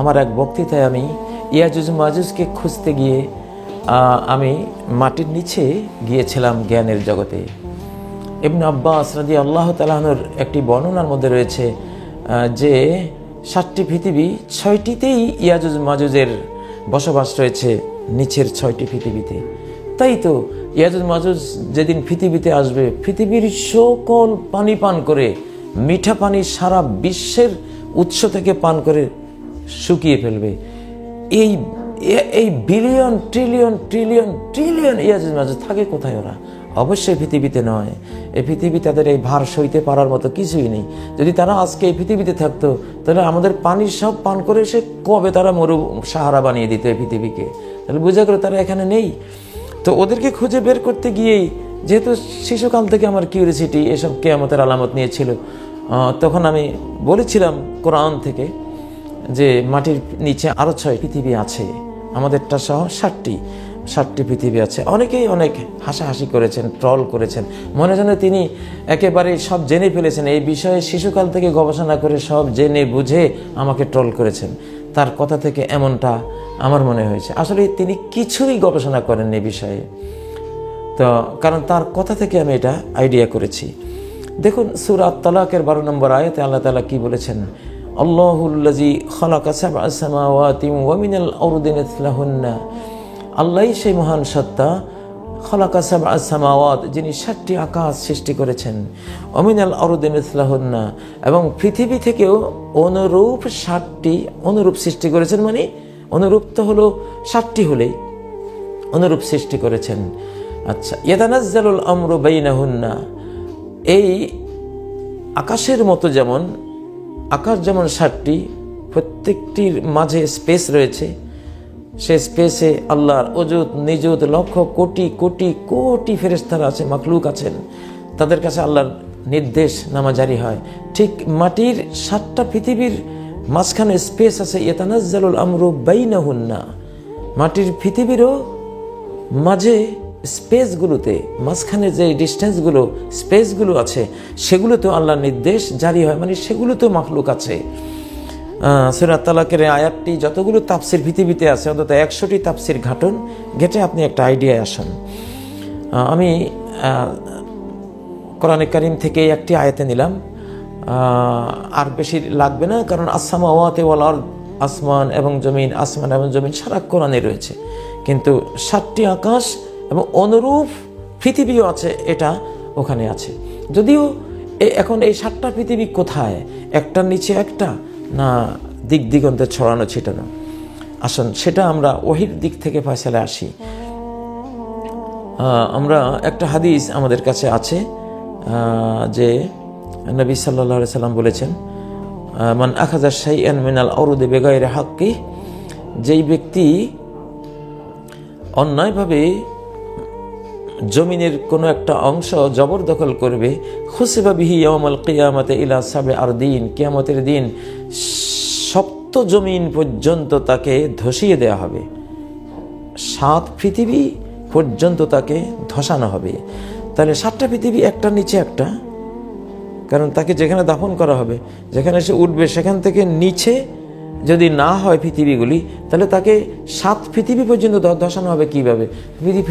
আমার এক বক্তৃতায় আমি ইয়াজুজ মাজুজকে খুঁজতে গিয়ে আমি মাটির নিচে গিয়েছিলাম জ্ঞানের জগতে। ইবনে আব্বাস রাদিয়াল্লাহু তাআলা আনহুর একটি বর্ণনার মধ্যে রয়েছে যে 7টি পৃথিবী, 6টিতেই ইয়াজুজ মাজুজের বসবাস রয়েছে, নিচের 6টি পৃথিবীতে। তাই তো ইয়াজুজ মাজুজ যেদিন পৃথিবীতে আসবে, পৃথিবীর সকল পানি পান করে, মিঠা পানি সারা বিশ্বের উৎস থেকে পান করে শুকিয়ে ফেলবে। এই বিলিয়ন ট্রিলিয়ন ট্রিলিয়ন ট্রিলিয়ন ইয়াজুজ মাজুজ থাকে কোথায়? ওরা অবশ্যই পৃথিবীতে নয়। এই পৃথিবী তাদের এই ভার সইতে পারার মতো কিছুই নেই। যদি তারা আজকে এই পৃথিবীতে থাকতো, তাহলে আমাদের পানি সব পান করে সে কবে তারা মরু সাহারা বানিয়ে দিত এই পৃথিবীকে। তাহলে বোঝা গেল তারা এখানে নেই। তো ওদেরকে খুঁজে বের করতে গিয়েই, যেহেতু শিশুকাল থেকে আমার কিউরিয়াসিটি এসব কিয়ামতের আলামত নিয়েছিল, তখন আমি বলেছিলাম কোরআন থেকে যে মাটির নিচে আরও 6 পৃথিবী আছে, আমাদেরটা সহ 7টি পৃথিবী আছে। অনেকেই অনেক হাসাহাসি করেছেন, ট্রল করেছেন, মনে যেন তিনি একেবারে সব জেনে ফেলেছেন, এই বিষয়ে শিশুকাল থেকে গবেষণা করে সব জেনে বুঝে আমাকে ট্রল করেছেন। তার কথা থেকে এমনটা আমার মনে হয়েছে। আসলে তিনি কিছুই গবেষণা করেননি এই বিষয়ে, তো কারণ তার কথা থেকে আমি এটা আইডিয়া করেছি। দেখুন সূরা আত-তালাকের 12 নম্বর আয়াতে আল্লাহ তাআলা কি বলেছেন? আল্লাহুল্লাযী খালাকা সাবআ সামাওয়াতি ওয়া মিনাল আরদি মিসলাহুন্না। আল্লাহই সেই মহান সত্তা, খালাকা সাবআ সামাওয়াত, যিনি 7টি আকাশ সৃষ্টি করেছেন, ওয়া মিনাল আরদি মিসলাহুন্না, এবং পৃথিবী থেকেও অনুরূপ 7টি অনুরূপ সৃষ্টি করেছেন। মানে অনুরূপ তো হলো 7টি হলেই অনুরূপ সৃষ্টি করেছেন। আচ্ছা, ইয়াতানাজ্জালুল আমরু বাইনাহুন্না, এই আকাশের মতো যেমন আকাশ যেমন 7টি, প্রত্যেকটির মাঝে স্পেস রয়েছে, সে স্পেসে আল্লাহর অযুত নিযুত লক্ষ কোটি কোটি কোটি ফেরেশতারা আছে, মাখলুক আছেন, তাদের কাছে আল্লাহর নির্দেশ নামা জারি হয়। ঠিক মাটির 7টা পৃথিবীর মাঝখানে স্পেস আছে, ইয়াতানাজ্জালুল আমরু বাইনাহুন্না, মাটির পৃথিবীরও মাঝে স্পেসগুলোতে, মাঝখানে যে ডিস্টেন্সগুলো স্পেসগুলো আছে, সেগুলোতে আল্লাহর নির্দেশ জারি হয়, মানে সেগুলোতে মাখলুক আছে। সূরা তালাকের আয়াতটি যতগুলো তাফসির পৃথিবীতে আছে, অন্তত 100টি তাফসির ঘেটে আপনি একটা আইডিয়ায় আসেন। আমি কোরআনে কারীম থেকে একটি আয়াতে নিলাম, আর বেশি লাগবে না, কারণ আসসামাওয়াতি ওয়াল আরদ, আসমান এবং জমিন, আসমান এবং জমিন সারা কোরআনে রয়েছে। কিন্তু 7টি আকাশ এবং অনুরূপ পৃথিবীও আছে, এটা ওখানে আছে। যদিও এখন এই 7টা পৃথিবী কোথায়, একটার নিচে একটা, না দিক দিগন্তে ছড়ানো ছিটানো? আসুন সেটা আমরা ওহীর দিক থেকে ফয়সালা আসি। আমরা একটা হাদিস আমাদের কাছে আছে যে নবী সাল্লাল্লাহু আলাইহি সাল্লাম বলেছেন, মান আখাযা শাইআন মিনাল আরদি বিগাইরি হাক্কি, যেই ব্যক্তি অন্যায়ভাবে জমিনের কোনো একটা অংশ জবরদখল করবে, খুসিবা বিহি ইয়াউমাল কিয়ামাতি ইলা সাব'i আরদিন, কিয়ামতের দিন 7 জমিন পর্যন্ত তাকে ধসিয়ে দেওয়া হবে, 7 পৃথিবী পর্যন্ত তাকে ধসানো হবে। তাহলে 7টা পৃথিবী একটার নিচে একটা, কারণ তাকে যেখানে দাফন করা হবে, যেখানে সে উঠবে, সেখান থেকে নিচে যদি না হয় পৃথিবীগুলি, তাহলে তাকে 7 পৃথিবী পর্যন্ত ধসানো হবে। কীভাবে?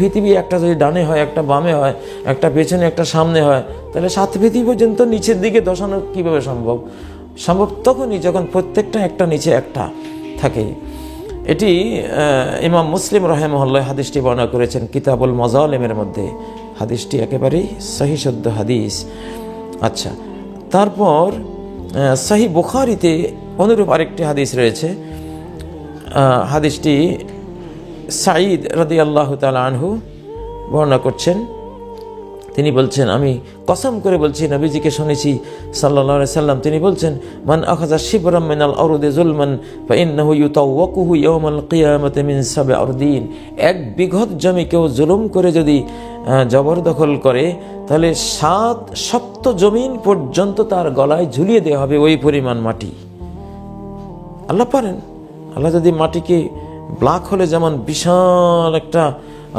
পৃথিবী একটা যদি ডানে হয়, একটা বামে হয়, একটা পেছনে, একটা সামনে হয়, তাহলে 7 পৃথিবী পর্যন্ত নিচের দিকে ধসানো কীভাবে সম্ভব? তখনই যখন প্রত্যেকটা একটা নিচে একটা থাকে। এটি ইমাম মুসলিম রাহিমাহুল্লাহ হাদিসটি বর্ণনা করেছেন কিতাবুল মাযালিমের মধ্যে। হাদিসটি একেবারেই সহিহ শুদ্ধ হাদিস। আচ্ছা, তারপর সহিহ বুখারীতে অনুরূপ আরেকটি হাদিস রয়েছে। হাদিসটি সাঈদ রাদিয়াল্লাহু তাআলা আনহু বর্ণনা করছেন। তিনি বলছেন, আমি কসম করে বলছি, নবীজিকে শুনেছি সাল্লাল্লাহু আলাইহি সাল্লাম, তিনি বলছেন, মান আখাযা শিবরাম মিনাল আরদি যুলমান ফাইন্নাহু ইউতাওয়াকুহু ইয়াওমাল কিয়ামাতি মিন সাব'i আরদিন। 1 বিঘত জমি কেউ জুলুম করে যদি জবরদখল করে, তাহলে 7 জমিন পর্যন্ত তার গলায় ঝুলিয়ে দেওয়া হবে ওই পরিমাণ মাটি। আল্লাহ পারেন, আল্লাহ যদি মাটিকে ব্ল্যাক হোলে, যেমন বিশাল একটা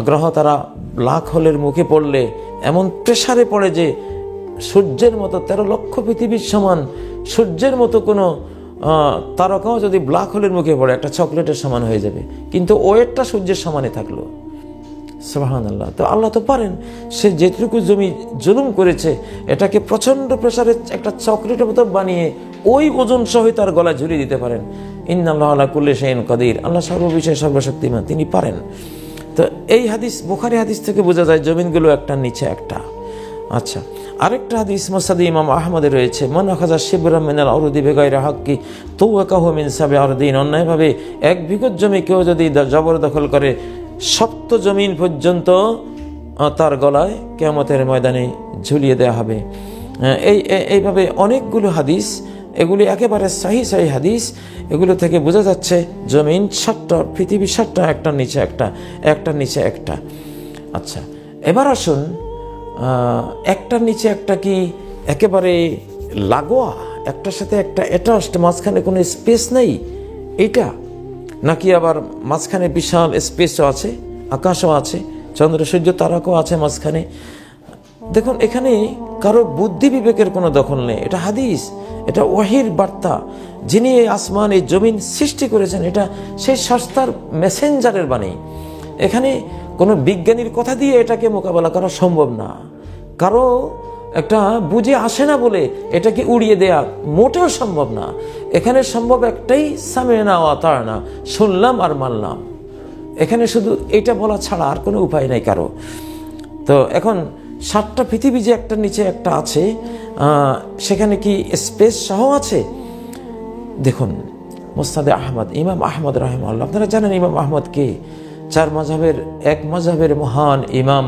গ্রহ তারা ব্ল্যাক হোলের মুখে পড়লে এমন প্রেসারে পড়ে যে সূর্যের মতো 13 লক্ষ পৃথিবীর সমান সূর্যের মতো কোনো তারকাও যদি ব্ল্যাক হোলের মুখে পড়ে একটা চকলেটের সমান হয়ে যাবে, কিন্তু ওয়েটটা সূর্যের সমানে থাকলো। সুবহানাল্লাহ। তো আল্লাহ তো পারেন, সে যেটুকু জমি জুলুম করেছে এটাকে প্রচন্ড প্রেসারে একটা চকলেটের মতো বানিয়ে ওই ওজন সহ তার গলায় ঝুলিয়ে দিতে পারেন। ইন্নাল্লাহু আলা কুল্লি শাইইন কাদির, আল্লাহ সর্ববিষয়ে সর্বশক্তিমান, তিনি পারেন। তো এই হাদিস, বুখারী হাদিস থেকে বোঝা যায় জমিনগুলো একটার নিচে একটা। আচ্ছা, আরেকটা হাদিস মুসনাদে ইমাম আহমদে রয়েছে, মান আখাযা শিবরাম মিনাল আরদি বিগাইরি হাক্কি তুওয়াকাহু মিন সাব'i আরদিন। অন্যায়ভাবে 1 বিঘত জমি কেউ যদি জবরদখল করে 7 জমিন পর্যন্ত তার গলায় কিয়ামতের ময়দানে ঝুলিয়ে দেওয়া হবে। এইভাবে অনেকগুলো হাদিস, এগুলি একেবারে সহি হাদিস। এগুলো থেকে বোঝা যাচ্ছে জমিন 7টা, পৃথিবী 7টা, একটার নিচে একটা, একটার নিচে একটা। আচ্ছা, এবার আসুন, একটার নিচে একটা কি একেবারে লাগোয়া, একটার সাথে একটা অ্যাটাচড, মাঝখানে কোনো স্পেস নেই এইটা, নাকি আবার মাঝখানে বিশাল স্পেসও আছে, আকাশও আছে, চন্দ্র সূর্য তারকাও আছে মাঝখানে? দেখুন, এখানে কারো বুদ্ধি বিবেকের কোনো দখল নেই। এটা হাদিস, এটা ওয়াহির বার্তা। যিনি এই আসমান, এই জমিন সৃষ্টি করেছেন, এটা সেই সস্তার মেসেঞ্জারের বাণী। এখানে কোনো বিজ্ঞানীর কথা দিয়ে এটাকে মোকাবেলা করা সম্ভব না। কারো একটা বুঝে আসে না বলে এটাকে উড়িয়ে দেয়া মোটেও সম্ভব না। এখানে সম্ভব একটাই, সামি'না ওয়া আতা'না, শুনলাম আর মানলাম। এখানে শুধু এটা বলা ছাড়া আর কোনো উপায় নাই কারো। তো এখন 7টা পৃথিবী যে একটার নিচে একটা আছে, সেখানে কি স্পেস সহ আছে? দেখুন, মুসনাদে আহমদ, ইমাম আহমদ রাহিমাহুল্লাহ, আপনারা জানেন ইমাম আহমদ কে? 4 মাযহাবের এক মাযহাবের মহান ইমাম,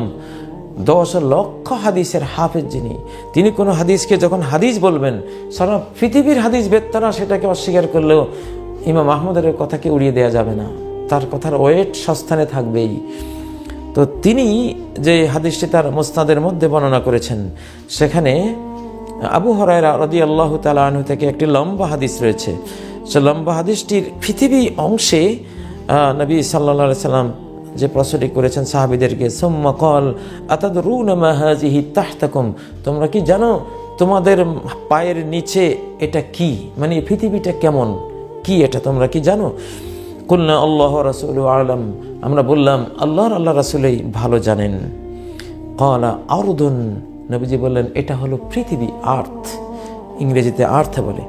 10 লক্ষ হাদিসের হাফেজ যিনি। তিনি কোনো হাদিসকে যখন হাদিস বলবেন, সারা পৃথিবীর হাদিস বেত্তারা সেটাকে অস্বীকার করলেও ইমাম আহমদের কথাকে উড়িয়ে দেওয়া যাবে না, তার কথার ওয়েট সস্থানে থাকবেই। তো তিনি যে হাদিসটি তার মুসনাদের মধ্যে বর্ণনা করেছেন, সেখানে আবু হুরায়রা রাদিয়াল্লাহু তাআলা আনহু থেকে একটি লম্বা হাদিস রয়েছে। সে লম্বা হাদিসটির পৃথিবী অংশে নবী সাল্লাল্লাহু আলাইহি সাল্লাম যে প্রশ্নটি করেছেন সাহাবীদেরকে, সুম্মা ক্বাল আতাদরুনা মা হাযিহি তাহতাকুম, তোমরা কি জানো তোমাদের পায়ের নিচে এটা কি, মানে পৃথিবীটা কেমন, কি এটা তোমরা কি জানো? কুলনা আল্লাহু ওয়া রাসূলুহু আ'লাম, আমরা বললাম আল্লাহ রাসূলই ভালো জানেন। ক্বালা আরদুন, নবীজি বললেন এটা হলো পৃথিবী, আর্থ, ইংরেজিতে আর্থ বলে।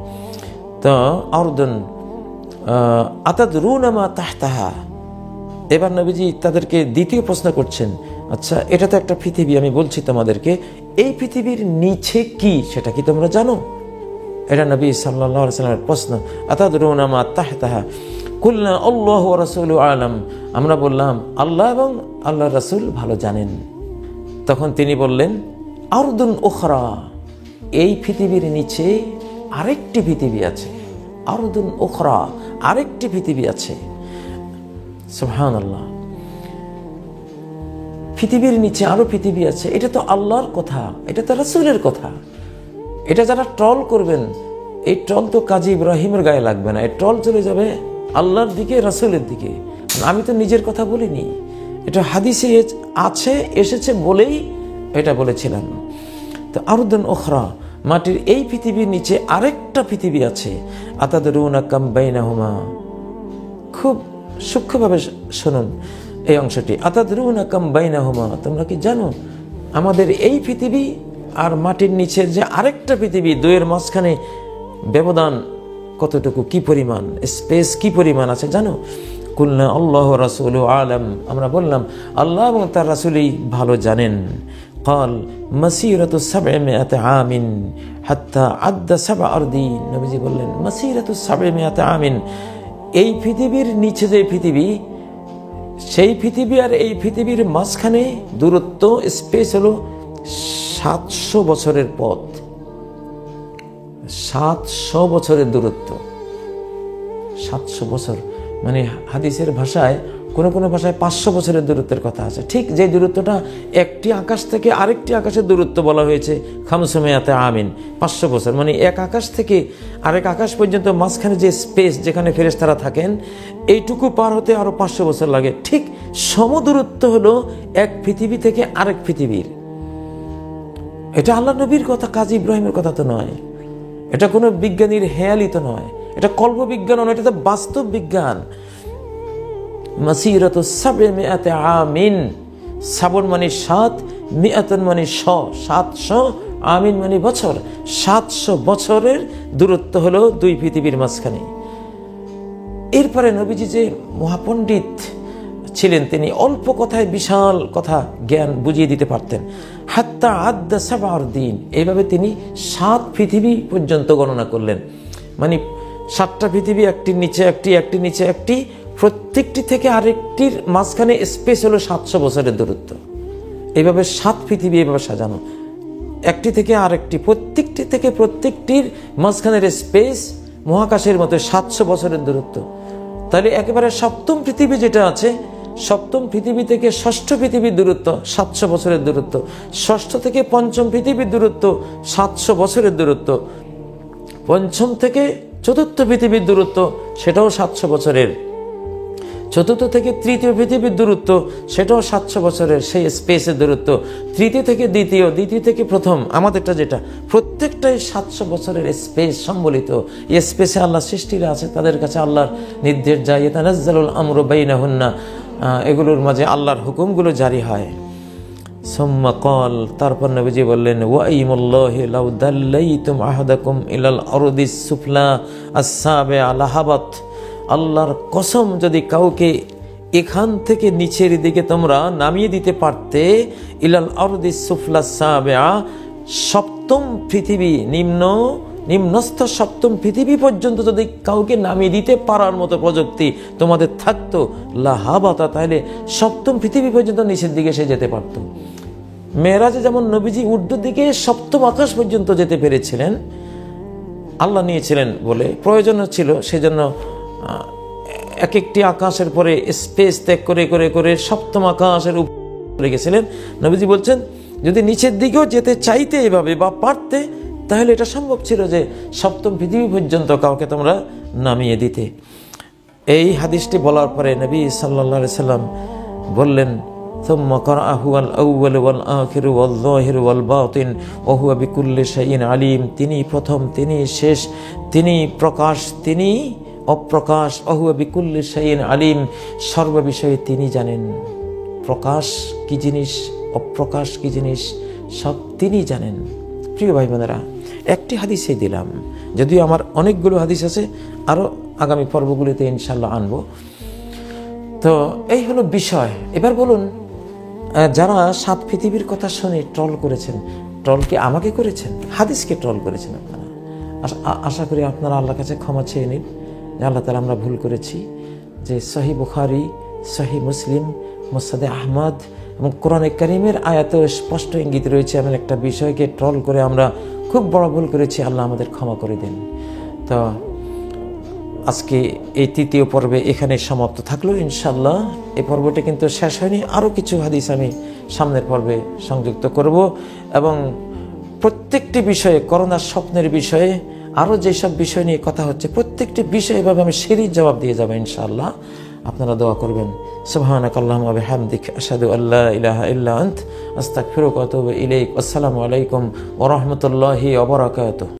তো আরদুন আতাদরুনা মা তাহতাহা। এবার নবীজি তাদেরকে দ্বিতীয় প্রশ্ন করছেন, আচ্ছা এটা তো একটা পৃথিবী, আমি বলছি তোমাদেরকে, এই পৃথিবীর নিচে কি সেটা কি তোমরা জানো? এটা নবী সাল্লাল্লাহু আলাইহি ওয়াসাল্লামের প্রশ্ন। আতাদরুনা মা তাহতাহা, কুলনা আল্লাহু ওয়া রাসূলুহু আ'লাম, আমরা বললাম আল্লাহ এবং আল্লাহর রাসূল ভালো জানেন। তখন তিনি বললেন আরদুন উখরা, এই পৃথিবীর নিচে আরেকটি পৃথিবী আছে। আরদুন উখরা, আরেকটি পৃথিবী আছে। সুবহানাল্লাহ, পৃথিবীর নিচে আরো পৃথিবী আছে। এটা তো আল্লাহর কথা, এটা তো রাসূলের কথা। এটা যারা ট্রল করবেন, এই ট্রল তো কাজী ইব্রাহিমের গায়ে লাগবে না, এই ট্রল চলে যাবে আল্লাহর দিকে, রাসূলের দিকে। আমি তো নিজের কথা বলিনি, এটা হাদিসে আছে, এসেছে বলেই এটা বলেছিলাম। তো আরদুন উখরা, মাটির এই পৃথিবীর নিচে আরেকটা পৃথিবী আছে। আতাদরুনা কাম বাইনাহুমা, খুব সূক্ষ্মভাবে শুনুন এই অংশটি। আতাদরুনা কাম বাইনাহুমা, তোমরা কি জানো আমাদের এই পৃথিবী আর মাটির নিচের যে আরেকটা পৃথিবী, দুয়ের মাঝখানে ব্যবধান কতটুকু, কি পরিমাণ স্পেস, কি পরিমাণ আছে জানো? কুলনা আল্লাহু ওয়া রাসূলুহু আ'লাম, আমরা বললাম আল্লাহ এবং তার রাসূলই ভালো জানেন। قال مسيرة 700 عام حتى عد 7 أرضين, নবীজি বললেন مسيرة 700 عام, এই পৃথিবীর নিচে যে পৃথিবী, সেই পৃথিবী আর এই পৃথিবীর মাঝখানে দূরত্ব, স্পেস হলো 700 বছরের পথ। 700 বছরের দূরত্ব, 700 বছর মানে হাদিসের ভাষায়, কোনো কোনো ভাষায় 500 বছরের দূরত্বের কথা আছে। ঠিক যে দূরত্বটা একটি আকাশ থেকে আরেকটি আকাশের দূরত্ব বলা হয়েছে খামসুমিয়াতে আমিন, 500 বছর, মানে এক আকাশ থেকে আরেক আকাশ পর্যন্ত মাঝখানে যে স্পেস, যেখানে ফেরেশতারা থাকেন, এইটুকু পার হতে আরো 500 বছর লাগে। ঠিক সমদূরত্ব হলো এক পৃথিবী থেকে আরেক পৃথিবীর। এটা আল্লাহ নবীর কথা, কাজী ইব্রাহিমের কথা তো নয়, এটা কোনো বিজ্ঞানীর হেয়ালি তো নয়, এটা কল্পবিজ্ঞান নয়, এটা তো বাস্তব বিজ্ঞান। মাসিরাতু সাবমিআতি আমিন, সাবন মানে 7, মিআতুন মানে 100, 700, আমিন মানে বছর। 700 বছরের দূরত্ব হলো দুই পৃথিবীর মাঝখানে। এরপরে নবীজি যে মহাপণ্ডিত ছিলেন, তিনি অল্প কথায় বিশাল কথা জ্ঞান বুঝিয়ে দিতে পারতেন। হাত্তা আদ্দা সাবার দিন, এইভাবে তিনি 7 পৃথিবী পর্যন্ত গণনা করলেন। মানে 7টা পৃথিবী, একটির নিচে একটি, একটির নিচে একটি, প্রত্যেকটি থেকে আরেকটির মাঝখানে স্পেস হলো 700 বছরের দূরত্ব। এইভাবে 7 পৃথিবী এভাবে সাজানো, একটি থেকে আরেকটি, প্রত্যেকটি থেকে প্রত্যেকটির মাঝখানের স্পেস মহাকাশের মতো 700 বছরের দূরত্ব। তাহলে একেবারে সপ্তম পৃথিবী যেটা আছে, সপ্তম পৃথিবী থেকে ষষ্ঠ পৃথিবীর দূরত্ব 700 বছরের দূরত্ব, ষষ্ঠ থেকে পঞ্চম পৃথিবীর দূরত্ব 700 বছরের দূরত্ব, পঞ্চম থেকে চতুর্থ পৃথিবীর দূরত্ব সেটাও 700 বছরের, চতুর্থ থেকে তৃতীয় পৃথিবীর দূরত্ব সেটাও 700 বছরের, সেই স্পেসের দূরত্ব, তৃতীয় থেকে দ্বিতীয়, দ্বিতীয় থেকে প্রথম, আমাদেরটা যেটা, প্রত্যেকটাই 700 বছরের স্পেস সম্বলিত। এই স্পেসে আল্লাহ সৃষ্টিরা আছে, তাদের কাছে আল্লাহর নির্দেশ যায়, ইয়াতানাজ্জালুল আমরু বাইনাহুন্না, এগুলোর মাঝে আল্লাহর হুকুমগুলো জারি হয়। সুম্মা ক্বাল, তারপর নবীজি বললেন, ওয়াইমুল্লাহি লাউ দাল্লাইতুম আহাদাকুম ইলাল আরদিস সুফলা আস-সাবিআ লাহাবাত, আল্লাহর কসম, যদি কাউকে এখান থেকে নিচের দিকে তোমরা নামিয়ে দিতে পারতে, ইলাল আরদিস সুফলা আস-সাবিআ, সপ্তম পৃথিবী, নিম্নস্থ সপ্তম পৃথিবী পর্যন্ত যদি কাউকে নামিয়ে দিতে পারার মতো প্রযুক্তি তোমাদের থাকতো, লাহাবাতা, তাহলে সপ্তম পৃথিবী পর্যন্ত নিচের দিকে সে যেতে পারত। মেরাজে যেমন নবীজি উর্দুর দিকে সপ্তম আকাশ পর্যন্ত যেতে পেরেছিলেন, আল্লাহ নিয়েছিলেন বলে, প্রয়োজন ছিল, সেজন্য এক একটি আকাশের পরে স্পেস ত্যাগ করে করে করে সপ্তম আকাশের উপরে গেছিলেন। নবীজি বলছেন, যদি নিচের দিকেও যেতে চাইতে এভাবে বা পারতে, তাহলে এটা সম্ভব ছিল যে সপ্তম পৃথিবী পর্যন্ত কাউকে তোমরা নামিয়ে দিতে। এই হাদিসটি বলার পরে নবী সাল্লাল্লাহু আলাইহি সাল্লাম বললেন, সুম্মা ক্বারাআহু আল আউয়াল ওয়াল আখির ওয়াল যাহির ওয়াল বাতিন ওয়া হুয়া বিকুল্লি শাইইন আলিম, তিনি প্রথম, তিনি শেষ, তিনি প্রকাশ, তিনি অপ্রকাশ, ওয়া হুয়া বিকুল্লি শাইইন আলিম, সর্ব বিষয়ে তিনি জানেন। প্রকাশ কি জিনিস, অপ্রকাশ কি জিনিস, সব তিনি জানেন। প্রিয় ভাই বোনেরা, একটি হাদিসে দিলাম, যদিও আমার অনেকগুলো হাদিস আছে, আরও আগামী পর্বগুলিতে ইনশাল্লাহ আনবো। তো এই হলো বিষয়। এবার বলুন, যারা 7 পৃথিবীর কথা শুনে ট্রল করেছেন, ট্রল কি আমাকে করেছেন? হাদিসকে ট্রল করেছেন আপনারা। আশা করি আপনারা আল্লাহর কাছে ক্ষমা চেয়ে নিন যে আল্লাহ তাআলা আমরা ভুল করেছি, যে সহিহ বুখারী, সহিহ মুসলিম, মুসনাদে আহমদ এবং কোরআনে কারীমের আয়াতে স্পষ্ট ইঙ্গিত রয়েছে এমন একটা বিষয়কে ট্রল করে আমরা খুব বড় ভুল করেছি। আল্লাহ আমাদের ক্ষমা করে দেন। তো আজকে এই 3য় পর্বে এখানে সমাপ্ত থাকলো ইনশাল্লাহ। এই পর্বটি কিন্তু শেষ হয়নি, আরও কিছু হাদিস আমি সামনের পর্বে সংযুক্ত করব এবং প্রত্যেকটি বিষয়ে, করোনার স্বপ্নের বিষয়ে, আরও যেসব বিষয় নিয়ে কথা হচ্ছে, প্রত্যেকটি বিষয় এভাবে আমি সিরিজ জবাব দিয়ে যাব ইনশাআল্লাহ। আপনারা দোয়া করবেন। সুবহানাকাল্লাহুম্মা ওয়া বিহামদিক, আশহাদু আল্লা ইলাহা ইল্লা আনত, আস্তাগফিরুকা ওয়া আতুবু ইলাইক। আসসালামু আলাইকুম ওয়া রাহমাতুল্লাহি ওয়া বারাকাতুহু।